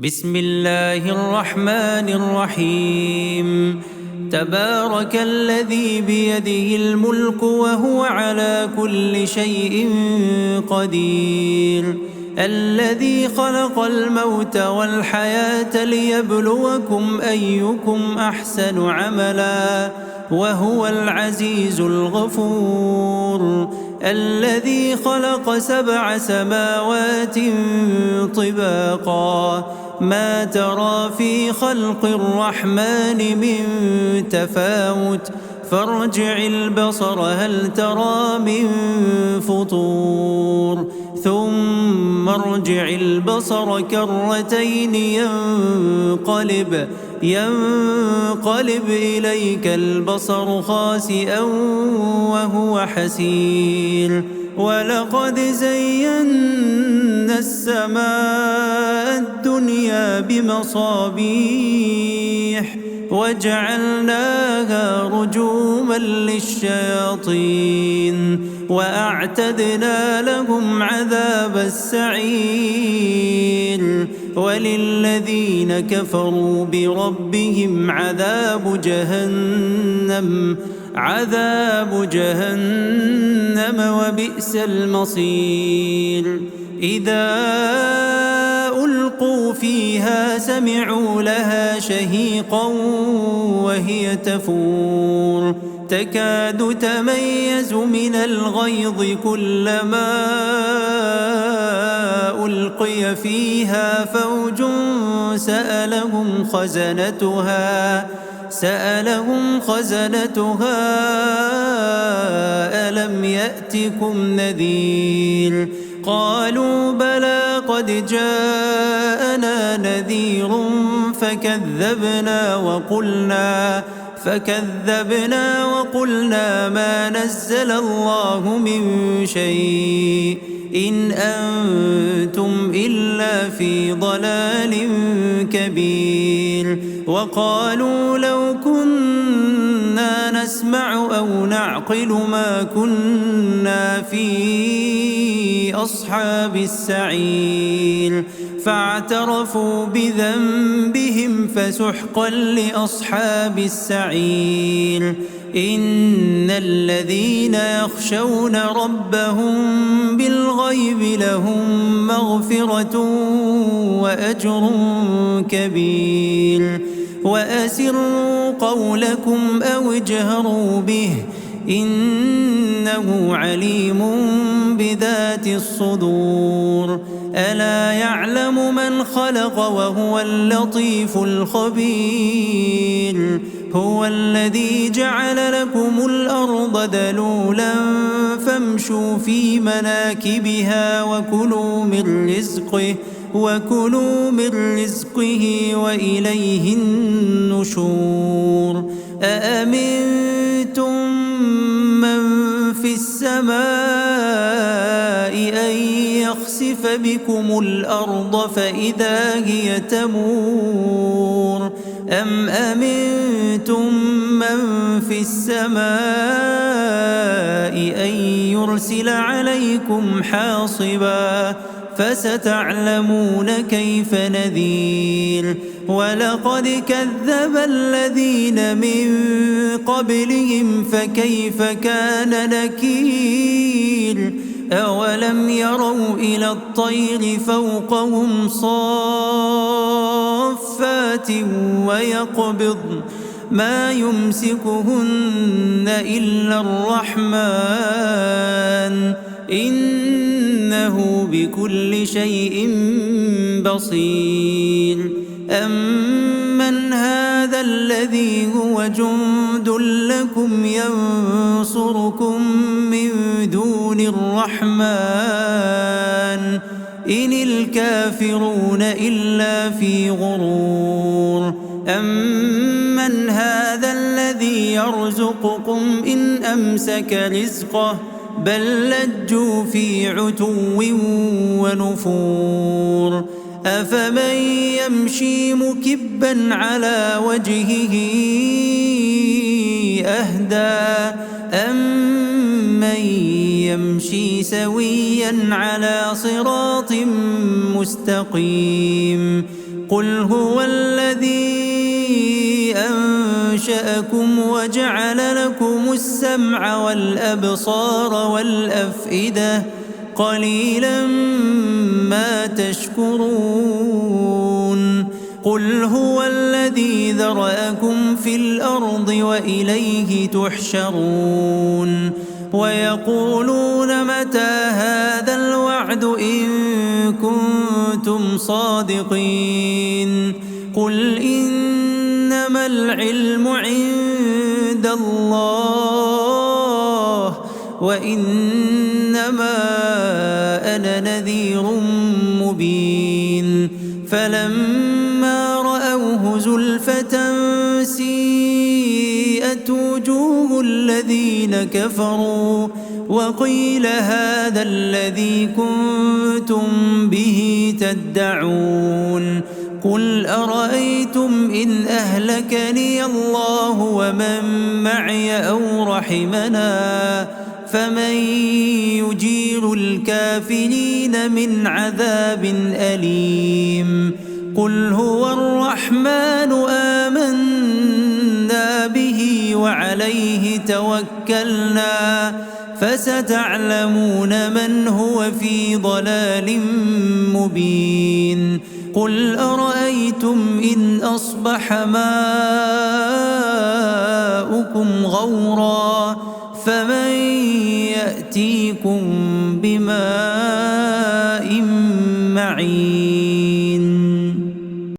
بسم الله الرحمن الرحيم. تبارك الذي بيده الملك وهو على كل شيء قدير، الذي خلق الموت والحياة ليبلوكم أيكم أحسن عملا وهو العزيز الغفور، الذي خلق 7 سماوات طباقا ما ترى في خلق الرحمن من تفاوت فارجع البصر هل ترى من فطور ثم ارجع البصر كرتين ينقلب إليك البصر خاسئا وهو حسير، ولقد زينا السماء الدنيا بمصابيح وجعلناها رجوما للشياطين وأعتدنا لهم عذاب السعير، وللذين كفروا بربهم عذاب جهنم وبئس المصير. إذا ألقوا فيها سمعوا لها شهيقا وهي تفور تكاد تميز من الغيظ كلما ألقي فيها فوج سألهم خزنتها ألم يأتكم نذير؟ قالوا بلى قد جاءنا نذير فكذبنا وقلنا ما نزل الله من شيء إن أنتم إلا في ضلال كبير. وقالوا لو كنا نسمع أو نعقل ما كنا في أصحاب السعير، فاعترفوا بذنبهم فسحقا لأصحاب السعير. إن الذين يخشون ربهم بالغيب لهم مغفرة وأجر كبير. وأسروا قولكم أو اجهروا به إنه عليم بذات الصدور. ألا يعلم من خلق وهو اللطيف الخبير. هو الذي جعل لكم الأرض ذلولا فامشوا في مناكبها وكلوا من رزقه وإليه النشور. أأمنتم من في السماء أن يخسف بكم الأرض فإذا هي تمور، أم أمنتم من في السماء أن يرسل عليكم حاصبا فستعلمون كيف نذير. ولقد كذب الذين من قبلهم فكيف كان نكير. أولم يروا إلى الطير فوقهم صافات ويقبضن ما يمسكهن إلا الرحمن إنه بكل شيء بصير. أمن هذا الذي هو جند لكم ينصركم من دون الرحمن إن الكافرون إلا في غرور. أمن هذا الذي يرزقكم إن أمسك رزقه بل لجوا في عتو ونفور. أفمن يمشي مكبا على وجهه أهدى أمن يمشي سويا على صراط مستقيم قل هو الذي أنشأكم وجعل لكم السمع والأبصار والأفئدة قليلا ما تشكرون قل هو الذي ذرأكم في الأرض وإليه تحشرون ويقولون متى هذا الوعد إن كنتم صادقين قل إنما العلم عند الله وإنما أنا نذير مبين فلما رأوه زلفة سيئت وجوه الذين كفروا وقيل هذا الذي كنتم به تدعون قل أرأيتم إن أهلكني الله ومن معي أو رحمنا فمن يجير الكافرين من عذاب أليم قل هو الرحمن آمنا به وعليه توكلنا فستعلمون من هو في ضلال مبين قل أرأيتم إن أصبح ماؤكم غورا فمن يأتيكم